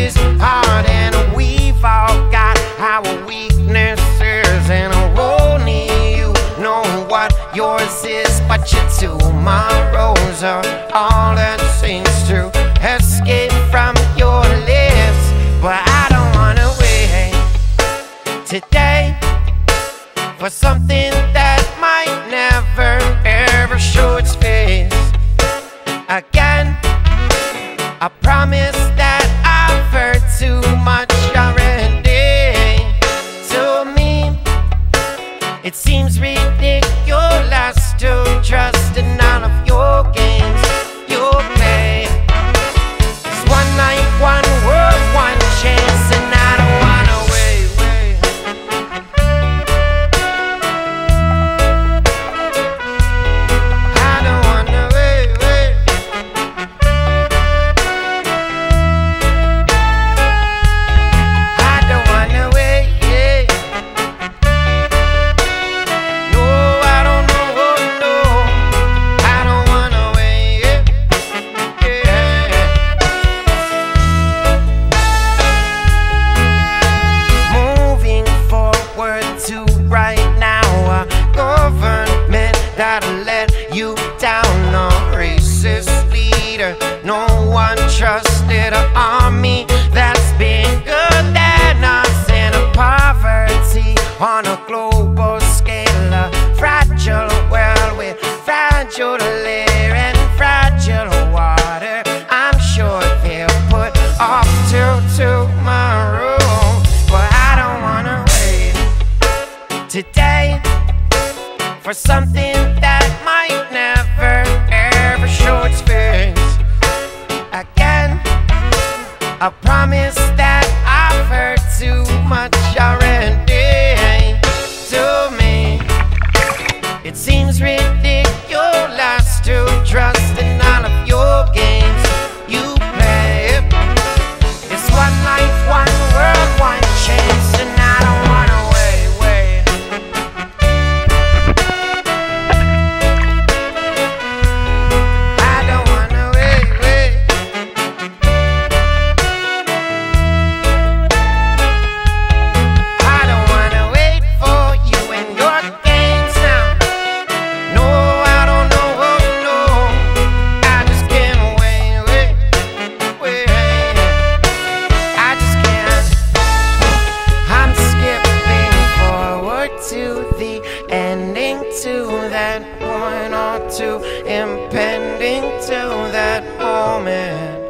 is hard, and we've all got our weaknesses, and only you know what yours is. But your tomorrows are all that seems to escape from your lips. But I don't wanna wait today for something that might never ever show its face again. I promise that I've heard too much already. To me, it seems ridiculous to trust in all of your games you play. It's one night, one world, one chance, and I don't wanna wait. I don't wanna wait. I don't wanna wait. No, I don't know, no. I don't wanna wait. Moving forward to right now, a government that'll let you down, a racist leader no one trusted, an army that's bigger than us, and a poverty on a global scale, a fragile world with fragile air and fragile water. I'm sure they'll put off till tomorrow, but I don't wanna wait today for something that might never ever show its face again. I promise that I've heard too much already. To me, it seems ridiculous to trust in all of your games you play. It's one life, one world, one chance, and I don't wanna wait. I don't wanna wait. I don't wanna wait for you and your games now. No, I don't know, no. I just can't wait. I just can't. I'm skipping forward to the ending, to that point, or to impending to that moment.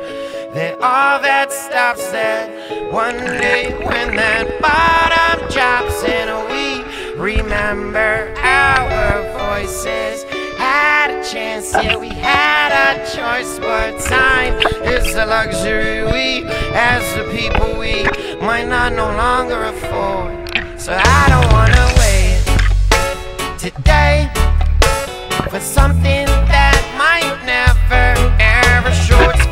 That all that stops that one day when that bottom drops, and we remember our voices had a chance, yeah, we had a choice, but time is a luxury we, as the people, we might not no longer afford. So I don't wanna wait today for something that might never ever show its